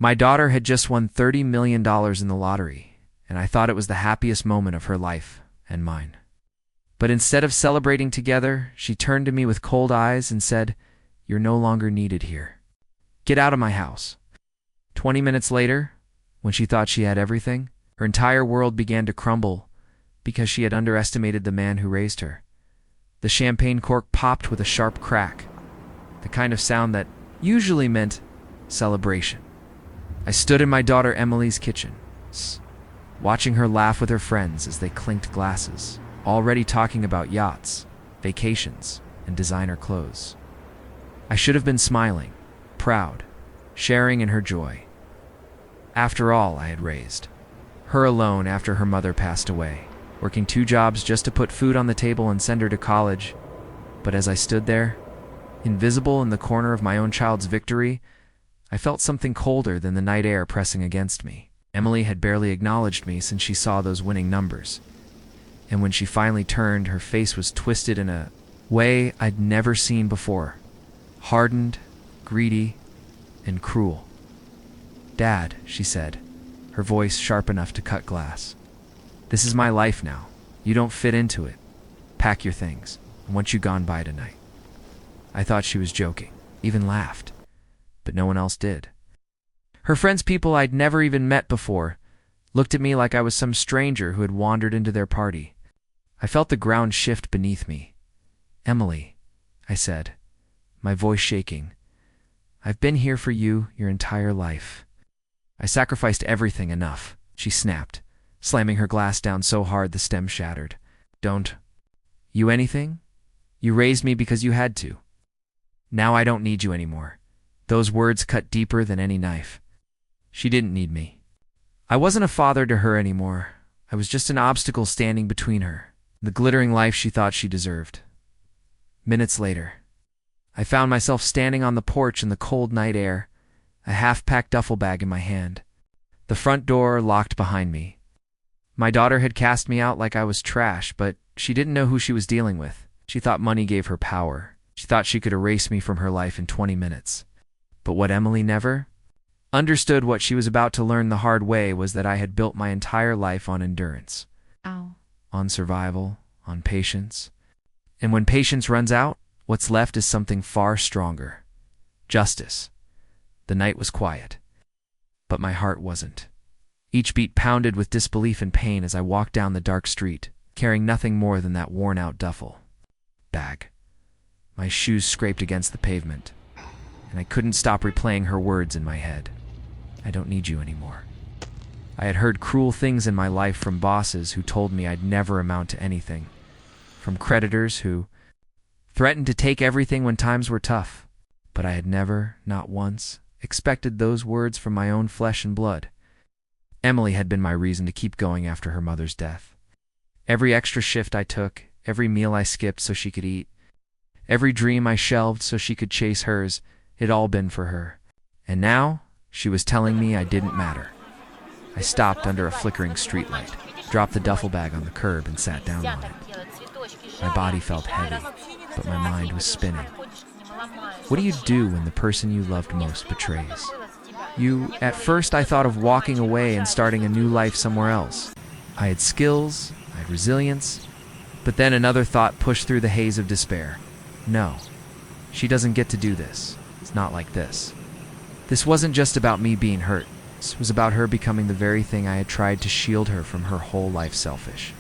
My daughter had just won $30 million in the lottery, and I thought it was the happiest moment of her life and mine. But instead of celebrating together, she turned to me with cold eyes and said, "You're no longer needed here. Get out of my house." 20 minutes later, when she thought she had everything, her entire world began to crumble because she had underestimated the man who raised her. The champagne cork popped with a sharp crack, the kind of sound that usually meant celebration. I stood in my daughter Emily's kitchen, watching her laugh with her friends as they clinked glasses, already talking about yachts, vacations, and designer clothes. I should have been smiling, proud, sharing in her joy. After all I had raised her alone after her mother passed away, working 2 jobs just to put food on the table and send her to college. But as I stood there, invisible in the corner of my own child's victory, I felt something colder than the night air pressing against me. Emily had barely acknowledged me since she saw those winning numbers. And when she finally turned, her face was twisted in a way I'd never seen before. Hardened, greedy, and cruel. "Dad," she said, her voice sharp enough to cut glass. "This is my life now. You don't fit into it. Pack your things. I want you gone by tonight." I thought she was joking, even laughed, but no one else did. Her friends, people I'd never even met before, looked at me like I was some stranger who had wandered into their party. I felt the ground shift beneath me. "Emily," I said, my voice shaking, "I've been here for you your entire life. I sacrificed everything enough," she snapped, slamming her glass down so hard the stem shattered. "Don't you anything? You raised me because you had to. Now I don't need you anymore." Those words cut deeper than any knife. She didn't need me. I wasn't a father to her anymore. I was just an obstacle standing between her, the glittering life she thought she deserved. Minutes later, I found myself standing on the porch in the cold night air, a half-packed duffel bag in my hand. The front door locked behind me. My daughter had cast me out like I was trash, but she didn't know who she was dealing with. She thought money gave her power. She thought she could erase me from her life in 20 minutes. But what Emily never understood, what she was about to learn the hard way, was that I had built my entire life on endurance. Ow. On survival, on patience. And when patience runs out, what's left is something far stronger. Justice. The night was quiet, but my heart wasn't. Each beat pounded with disbelief and pain as I walked down the dark street, carrying nothing more than that worn-out duffel bag. My shoes scraped against the pavement, and I couldn't stop replaying her words in my head. "I don't need you anymore." I had heard cruel things in my life from bosses who told me I'd never amount to anything, from creditors who threatened to take everything when times were tough. But I had never, not once, expected those words from my own flesh and blood. Emily had been my reason to keep going after her mother's death. Every extra shift I took, every meal I skipped so she could eat, every dream I shelved so she could chase hers, it'd all been for her. And now, she was telling me I didn't matter. I stopped under a flickering streetlight, dropped the duffel bag on the curb, and sat down on it. My body felt heavy, but my mind was spinning. What do you do when the person you loved most betrays? At first I thought of walking away and starting a new life somewhere else. I had skills, I had resilience, but then another thought pushed through the haze of despair. No, she doesn't get to do this. It's not like this. This wasn't just about me being hurt. This was about her becoming the very thing I had tried to shield her from her whole life. Selfish,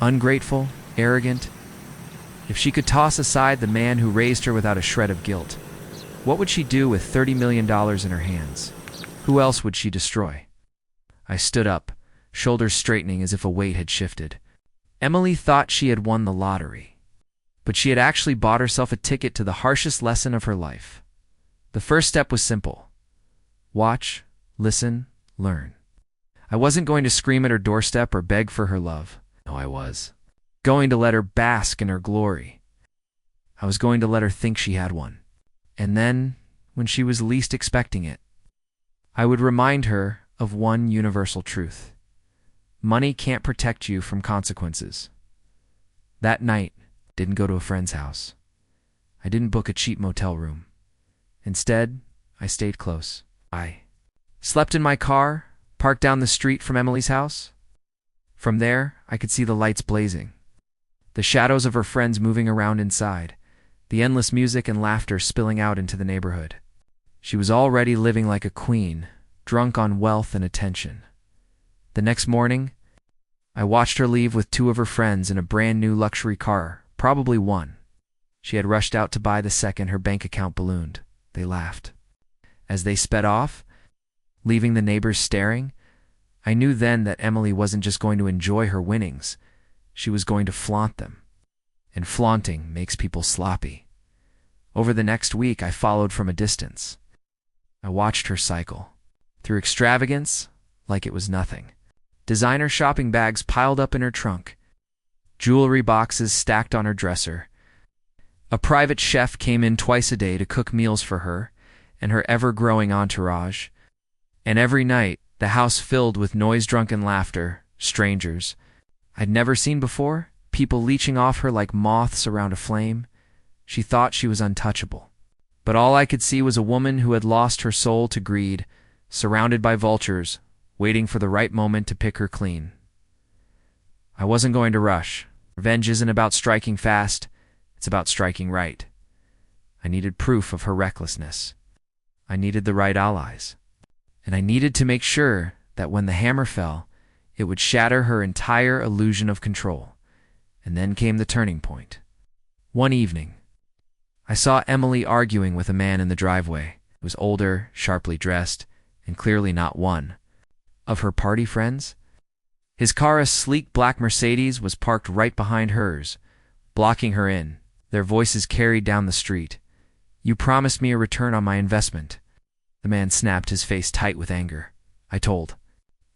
ungrateful, arrogant. If she could toss aside the man who raised her without a shred of guilt, what would she do with $30 million in her hands? Who else would she destroy? I stood up, shoulders straightening as if a weight had shifted. Emily thought she had won the lottery, but she had actually bought herself a ticket to the harshest lesson of her life. The first step was simple. Watch, listen, learn. I wasn't going to scream at her doorstep or beg for her love. No, I was going to let her bask in her glory. I was going to let her think she had one. And then, when she was least expecting it, I would remind her of one universal truth. Money can't protect you from consequences. That night, I didn't go to a friend's house. I didn't book a cheap motel room. Instead, I stayed close. I slept in my car, parked down the street from Emily's house. From there, I could see the lights blazing, the shadows of her friends moving around inside, the endless music and laughter spilling out into the neighborhood. She was already living like a queen, drunk on wealth and attention. The next morning, I watched her leave with two of her friends in a brand new luxury car, probably one. She had rushed out to buy the second her bank account ballooned. They laughed. As they sped off, leaving the neighbors staring, I knew then that Emily wasn't just going to enjoy her winnings, she was going to flaunt them. And flaunting makes people sloppy. Over the next week, I followed from a distance. I watched her cycle, through extravagance like it was nothing. Designer shopping bags piled up in her trunk, jewelry boxes stacked on her dresser. A private chef came in twice a day to cook meals for her and her ever-growing entourage. And every night, the house filled with noise-drunken laughter, strangers I'd never seen before, people leeching off her like moths around a flame. She thought she was untouchable. But all I could see was a woman who had lost her soul to greed, surrounded by vultures, waiting for the right moment to pick her clean. I wasn't going to rush. Revenge isn't about striking fast, it's about striking right. I needed proof of her recklessness. I needed the right allies. And I needed to make sure that when the hammer fell, it would shatter her entire illusion of control. And then came the turning point. One evening, I saw Emily arguing with a man in the driveway. He was older, sharply dressed, and clearly not one of her party friends. His car, a sleek black Mercedes, was parked right behind hers, blocking her in. Their voices carried down the street. "You promised me a return on my investment." The man snapped, his face tight with anger. I told.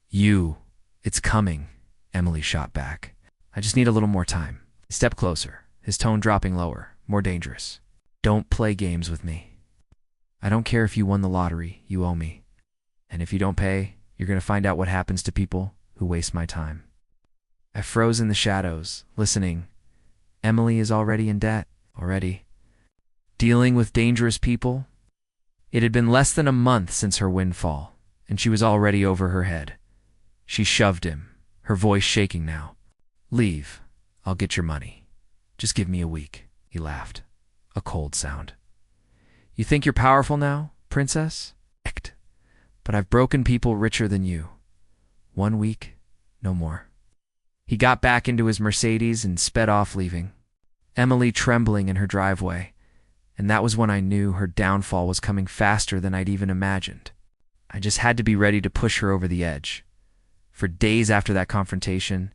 It's coming," Emily shot back. "I just need a little more time." He stepped closer, his tone dropping lower, more dangerous. "Don't play games with me. I don't care if you won the lottery, you owe me. And if you don't pay, you're going to find out what happens to people who waste my time." I froze in the shadows, listening. Emily is already in debt, already. Dealing with dangerous people. It had been less than a month since her windfall, and she was already over her head. She shoved him, her voice shaking now. "Leave. I'll get your money. Just give me a week." He laughed, a cold sound. "You think you're powerful now, princess? But I've broken people richer than you. 1 week, no more." He got back into his Mercedes and sped off, leaving Emily trembling in her driveway. And that was when I knew her downfall was coming faster than I'd even imagined. I just had to be ready to push her over the edge. For days after that confrontation,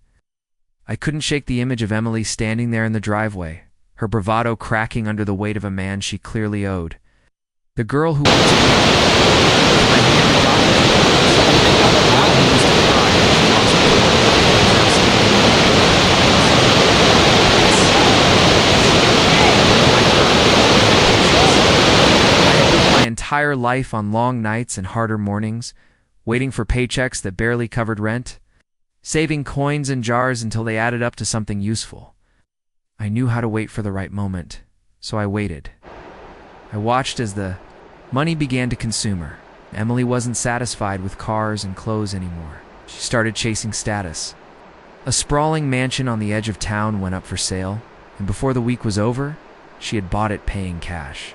I couldn't shake the image of Emily standing there in the driveway, her bravado cracking under the weight of a man she clearly owed. The girl who my entire life on long nights and harder mornings, waiting for paychecks that barely covered rent, saving coins in jars until they added up to something useful. I knew how to wait for the right moment, so I waited. I watched as the money began to consume her. Emily wasn't satisfied with cars and clothes anymore. She started chasing status. A sprawling mansion on the edge of town went up for sale, and before the week was over, she had bought it paying cash.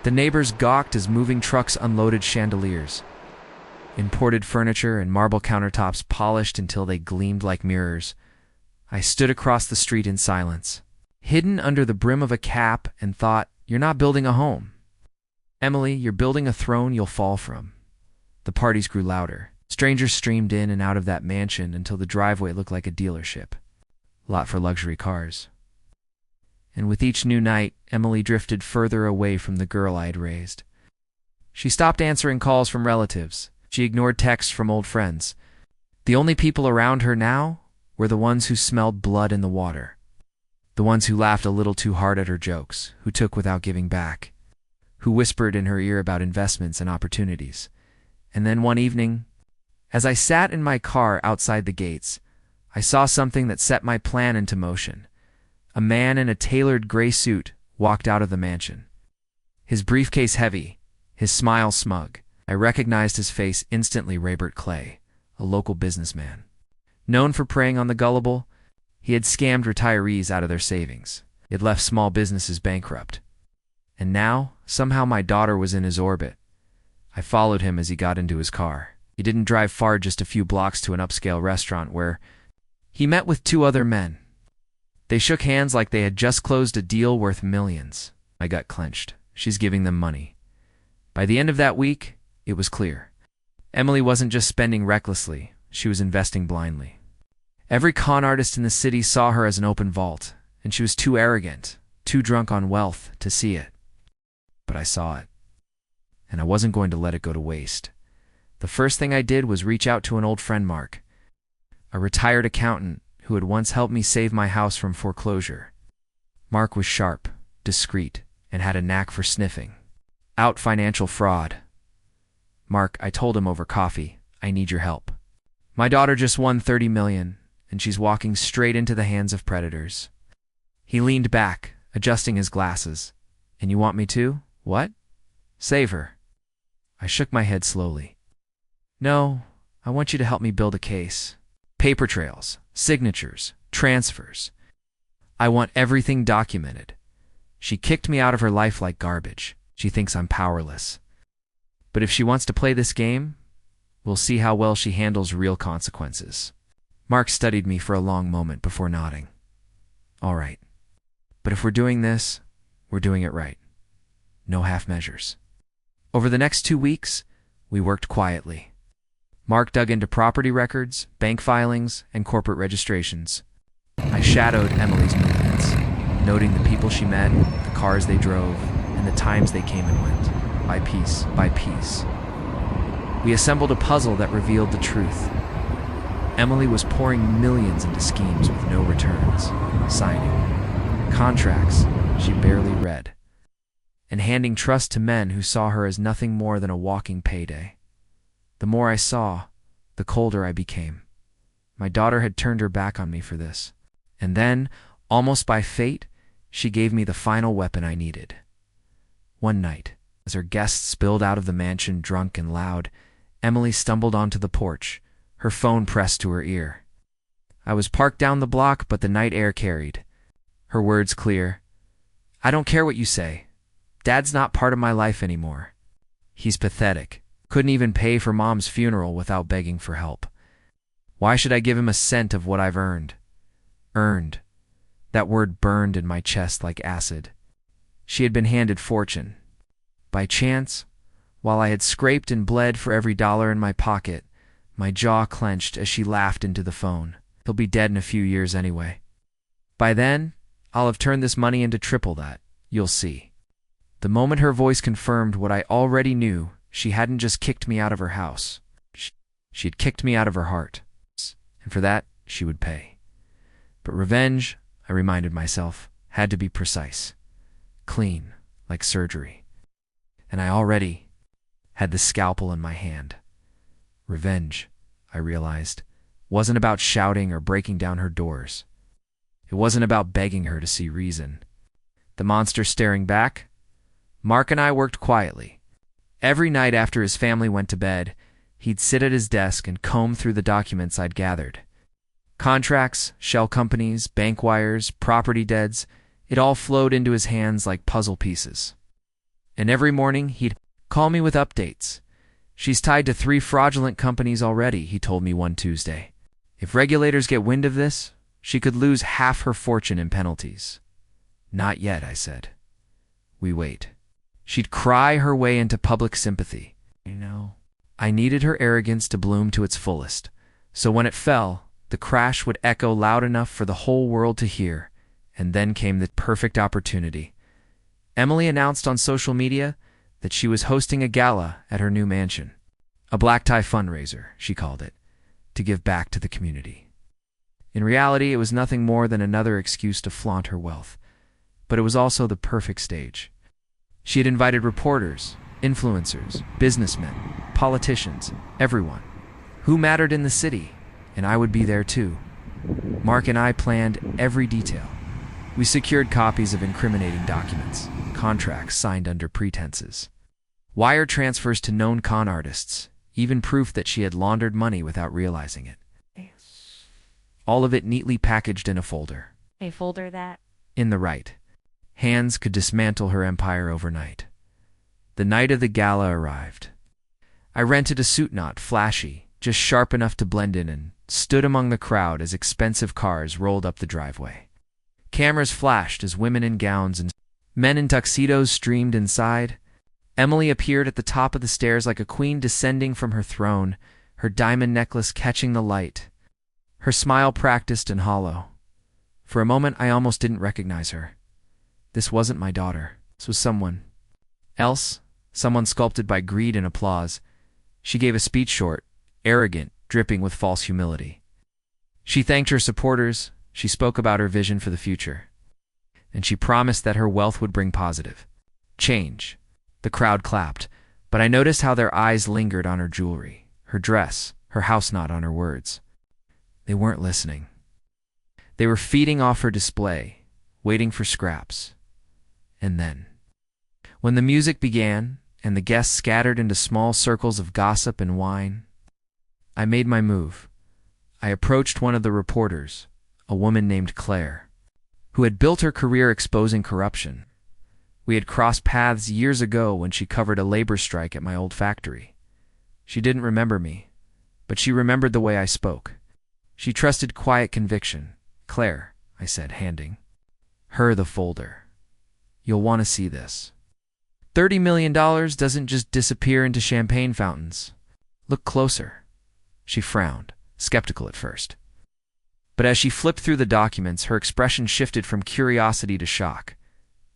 The neighbors gawked as moving trucks unloaded chandeliers. Imported furniture and marble countertops polished until they gleamed like mirrors. I stood across the street in silence, hidden under the brim of a cap, and thought, "You're not building a home. Emily, you're building a throne you'll fall from." The parties grew louder. Strangers streamed in and out of that mansion until the driveway looked like a dealership. Lot for luxury cars. And with each new night, Emily drifted further away from the girl I had raised. She stopped answering calls from relatives. She ignored texts from old friends. The only people around her now were the ones who smelled blood in the water. The ones who laughed a little too hard at her jokes, who took without giving back, who whispered in her ear about investments and opportunities. And then one evening, as I sat in my car outside the gates, I saw something that set my plan into motion. A man in a tailored gray suit walked out of the mansion. His briefcase heavy, his smile smug. I recognized his face instantly. Raybert Clay, a local businessman. Known for preying on the gullible, he had scammed retirees out of their savings. He had left small businesses bankrupt. And now, somehow my daughter was in his orbit. I followed him as he got into his car. He didn't drive far, just a few blocks to an upscale restaurant where he met with two other men. They shook hands like they had just closed a deal worth millions. My gut clenched. She's giving them money. By the end of that week, it was clear. Emily wasn't just spending recklessly, she was investing blindly. Every con artist in the city saw her as an open vault, and she was too arrogant, too drunk on wealth to see it. But I saw it, and I wasn't going to let it go to waste. The first thing I did was reach out to an old friend, Mark, a retired accountant who had once helped me save my house from foreclosure. Mark was sharp, discreet, and had a knack for sniffing out financial fraud. "Mark," I told him over coffee, "I need your help. My daughter just won $30 million, and she's walking straight into the hands of predators." He leaned back, adjusting his glasses. "And you want me to? What? Save her?" I shook my head slowly. "No, I want you to help me build a case. Paper trails, signatures, transfers. I want everything documented. She kicked me out of her life like garbage. She thinks I'm powerless. But if she wants to play this game, we'll see how well she handles real consequences." Mark studied me for a long moment before nodding. "All right. But if we're doing this, we're doing it right. No half measures." Over the next 2 weeks, we worked quietly. Mark dug into property records, bank filings, and corporate registrations. I shadowed Emily's movements, noting the people she met, the cars they drove, and the times they came and went, by piece by piece. We assembled a puzzle that revealed the truth. Emily was pouring millions into schemes with no returns, signing contracts she barely read, and handing trust to men who saw her as nothing more than a walking payday. The more I saw, the colder I became. My daughter had turned her back on me for this. And then, almost by fate, she gave me the final weapon I needed. One night, as her guests spilled out of the mansion drunk and loud, Emily stumbled onto the porch, her phone pressed to her ear. I was parked down the block, but the night air carried. Her words clear. "I don't care what you say. Dad's not part of my life anymore. He's pathetic. Couldn't even pay for Mom's funeral without begging for help. Why should I give him a cent of what I've earned?" Earned. That word burned in my chest like acid. She had been handed fortune. By chance, while I had scraped and bled for every dollar in my pocket, my jaw clenched as she laughed into the phone. "He'll be dead in a few years anyway. By then, I'll have turned this money into triple that. You'll see." The moment her voice confirmed what I already knew, she hadn't just kicked me out of her house. She had kicked me out of her heart. And for that, she would pay. But revenge, I reminded myself, had to be precise. Clean, like surgery. And I already had the scalpel in my hand. Revenge, I realized, wasn't about shouting or breaking down her doors. It wasn't about begging her to see reason. The monster staring back? Mark and I worked quietly. Every night after his family went to bed, he'd sit at his desk and comb through the documents I'd gathered. Contracts, shell companies, bank wires, property deeds, it all flowed into his hands like puzzle pieces. And every morning he'd call me with updates. "She's tied to 3 fraudulent companies already," he told me one Tuesday. "If regulators get wind of this, she could lose half her fortune in penalties." "Not yet," I said. "We wait." She'd cry her way into public sympathy. I needed her arrogance to bloom to its fullest, so when it fell, the crash would echo loud enough for the whole world to hear. And then came the perfect opportunity. Emily announced on social media that she was hosting a gala at her new mansion. A black tie fundraiser, she called it, to give back to the community. In reality, it was nothing more than another excuse to flaunt her wealth, but it was also the perfect stage. She had invited reporters, influencers, businessmen, politicians, everyone who mattered in the city, and I would be there too. Mark and I planned every detail. We secured copies of incriminating documents, contracts signed under pretenses. wire transfers to known con artists, even proof that she had laundered money without realizing it. All of it neatly packaged in a folder. A folder that? In the right. Hands could dismantle her empire overnight. The night of the gala arrived. I rented a suit not flashy, just sharp enough to blend in, and stood among the crowd as expensive cars rolled up the driveway. Cameras flashed as women in gowns and men in tuxedos streamed inside. Emily appeared at the top of the stairs like a queen descending from her throne, her diamond necklace catching the light, her smile practiced and hollow. For a moment, I almost didn't recognize her. This wasn't my daughter. This was someone else, someone sculpted by greed and applause. She gave a speech short, arrogant, dripping with false humility. She thanked her supporters, she spoke about her vision for the future, and she promised that her wealth would bring positive change. The crowd clapped, but I noticed how their eyes lingered on her jewelry, her dress, her house knot on her words. They weren't listening. They were feeding off her display, waiting for scraps. And then, when the music began and the guests scattered into small circles of gossip and wine, I made my move. I approached one of the reporters, a woman named Claire, who had built her career exposing corruption. We had crossed paths years ago when she covered a labor strike at my old factory. She didn't remember me, but she remembered the way I spoke. She trusted quiet conviction. "Claire," I said, handing her the folder. "You'll want to see this. $30 million doesn't just disappear into champagne fountains. Look closer." She frowned, skeptical at first. But as she flipped through the documents, her expression shifted from curiosity to shock.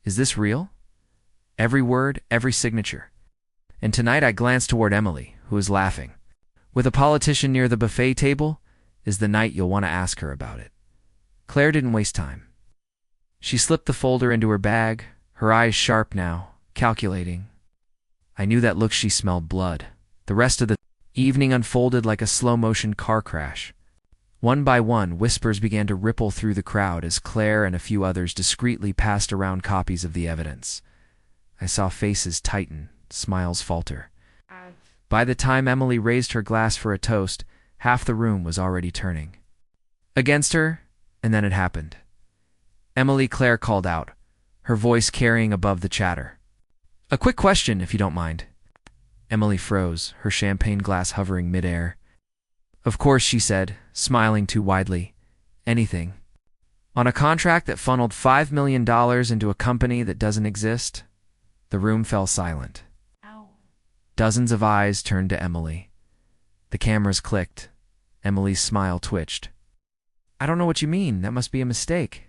"Is this real? Every word, every signature." And tonight I glanced toward Emily, who was laughing. "With a politician near the buffet table is the night you'll want to ask her about it." Claire didn't waste time. She slipped the folder into her bag, her eyes sharp now, calculating. I knew that look. She smelled blood. The rest of the evening unfolded like a slow-motion car crash. One by one, whispers began to ripple through the crowd as Claire and a few others discreetly passed around copies of the evidence. I saw faces tighten, smiles falter. By the time Emily raised her glass for a toast, half the room was already turning against her, and then it happened. "Emily," Claire called out, her voice carrying above the chatter. "A quick question, if you don't mind." Emily froze, her champagne glass hovering midair. "Of course," she said, smiling too widely. "Anything." "On a contract that funneled $5 million into a company that doesn't exist?" The room fell silent. Ow. Dozens of eyes turned to Emily. The cameras clicked. Emily's smile twitched. "I don't know what you mean. That must be a mistake."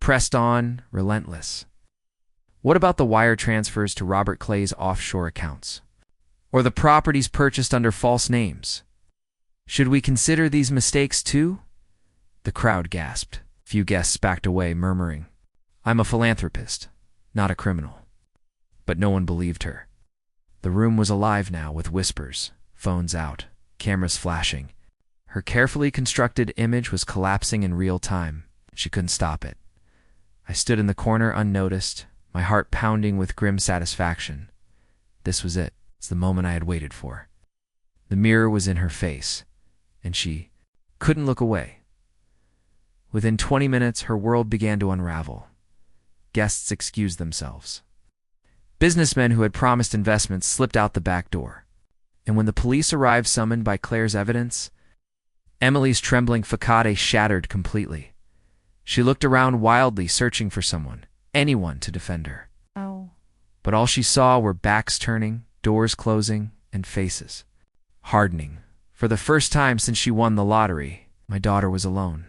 Pressed on, relentless. "What about the wire transfers to Robert Clay's offshore accounts? Or the properties purchased under false names? Should we consider these mistakes too?" The crowd gasped. Few guests backed away, murmuring, "I'm a philanthropist, not a criminal." But no one believed her. The room was alive now with whispers, phones out, cameras flashing. Her carefully constructed image was collapsing in real time. She couldn't stop it. I stood in the corner unnoticed, my heart pounding with grim satisfaction. This was it. It's the moment I had waited for. The mirror was in her face, and she couldn't look away. Within 20 minutes, her world began to unravel. Guests excused themselves. Businessmen who had promised investments slipped out the back door. And when the police arrived summoned by Claire's evidence, Emily's trembling facade shattered completely. She looked around wildly, searching for someone, anyone to defend her. Oh. But all she saw were backs turning, doors closing, and faces hardening. For the first time since she won the lottery, my daughter was alone.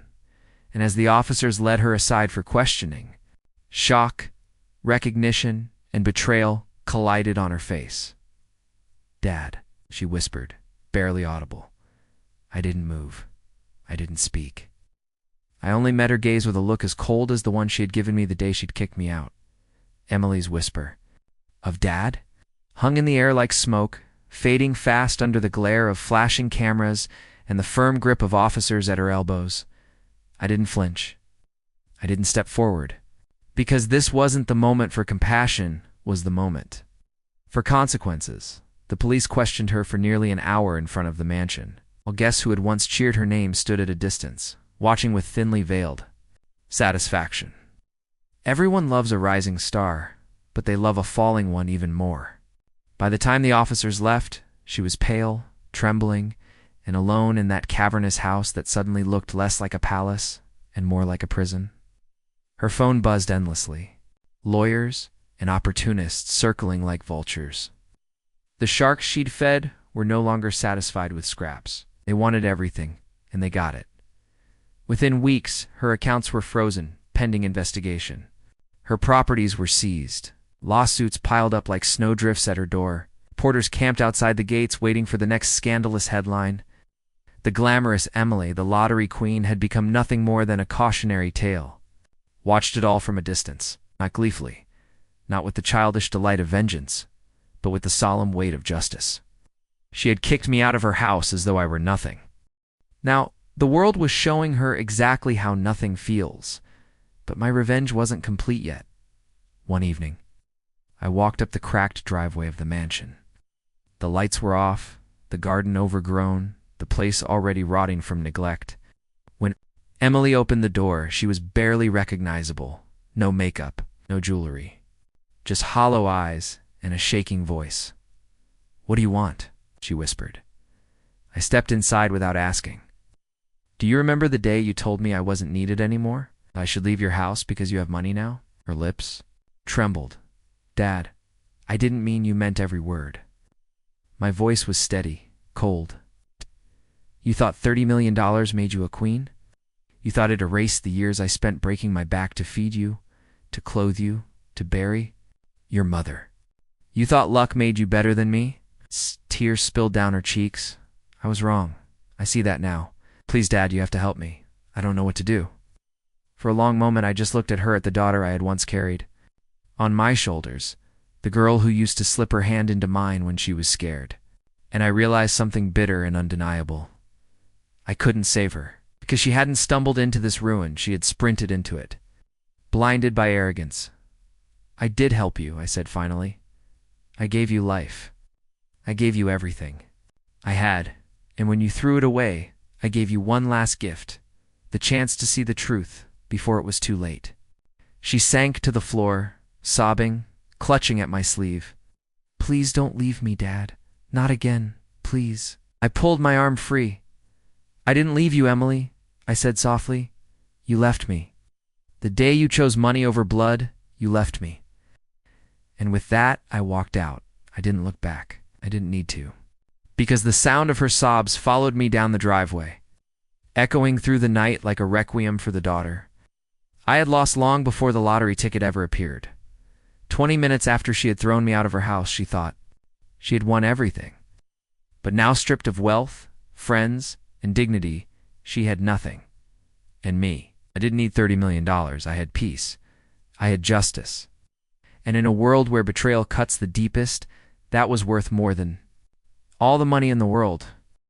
And as the officers led her aside for questioning, shock, recognition, and betrayal collided on her face. "Dad," she whispered, barely audible. I didn't move. I didn't speak. I only met her gaze with a look as cold as the one she had given me the day she'd kicked me out. Emily's whisper, "Of Dad?" hung in the air like smoke, fading fast under the glare of flashing cameras and the firm grip of officers at her elbows. I didn't flinch. I didn't step forward. Because this wasn't the moment for compassion, was the moment. For consequences, the police questioned her for nearly an hour in front of the mansion, while guests who had once cheered her name stood at a distance, watching with thinly veiled satisfaction. Everyone loves a rising star, but they love a falling one even more. By the time the officers left, she was pale, trembling, and alone in that cavernous house that suddenly looked less like a palace and more like a prison. Her phone buzzed endlessly, lawyers and opportunists circling like vultures. The sharks she'd fed were no longer satisfied with scraps. They wanted everything, and they got it. Within weeks, her accounts were frozen, pending investigation. Her properties were seized. Lawsuits piled up like snowdrifts at her door. Porters camped outside the gates waiting for the next scandalous headline. The glamorous Emily, the lottery queen, had become nothing more than a cautionary tale. Watched it all from a distance, not gleefully, not with the childish delight of vengeance, but with the solemn weight of justice. She had kicked me out of her house as though I were nothing. Now, the world was showing her exactly how nothing feels, but my revenge wasn't complete yet. One evening, I walked up the cracked driveway of the mansion. The lights were off, the garden overgrown, the place already rotting from neglect. When Emily opened the door, she was barely recognizable. No makeup, no jewelry. Just hollow eyes and a shaking voice. "What do you want?" she whispered. I stepped inside without asking. "Do you remember the day you told me I wasn't needed anymore? I should leave your house because you have money now?" Her lips trembled. "Dad, I didn't mean you meant every word." My voice was steady, cold. "You thought $30 million made you a queen? You thought it erased the years I spent breaking my back to feed you, to clothe you, to bury your mother? You thought luck made you better than me?" Tears spilled down her cheeks. "I was wrong. I see that now. Please, Dad, you have to help me. I don't know what to do." For a long moment, I just looked at her, at the daughter I had once carried. On my shoulders, the girl who used to slip her hand into mine when she was scared. And I realized something bitter and undeniable. I couldn't save her, because she hadn't stumbled into this ruin, she had sprinted into it. Blinded by arrogance. "I did help you," I said finally. "I gave you life. I gave you everything. I had, and when you threw it away, I gave you one last gift, the chance to see the truth before it was too late." She sank to the floor, sobbing, clutching at my sleeve. "Please don't leave me, Dad. Not again, please." I pulled my arm free. "I didn't leave you, Emily," I said softly. "You left me. The day you chose money over blood, you left me." And with that, I walked out. I didn't look back. I didn't need to. Because the sound of her sobs followed me down the driveway, echoing through the night like a requiem for the daughter. I had lost long before the lottery ticket ever appeared. 20 minutes after she had thrown me out of her house, she thought. She had won everything. But now stripped of wealth, friends, and dignity, she had nothing. And me. I didn't need $30 million. I had peace. I had justice. And in a world where betrayal cuts the deepest, that was worth more than all the money in the world.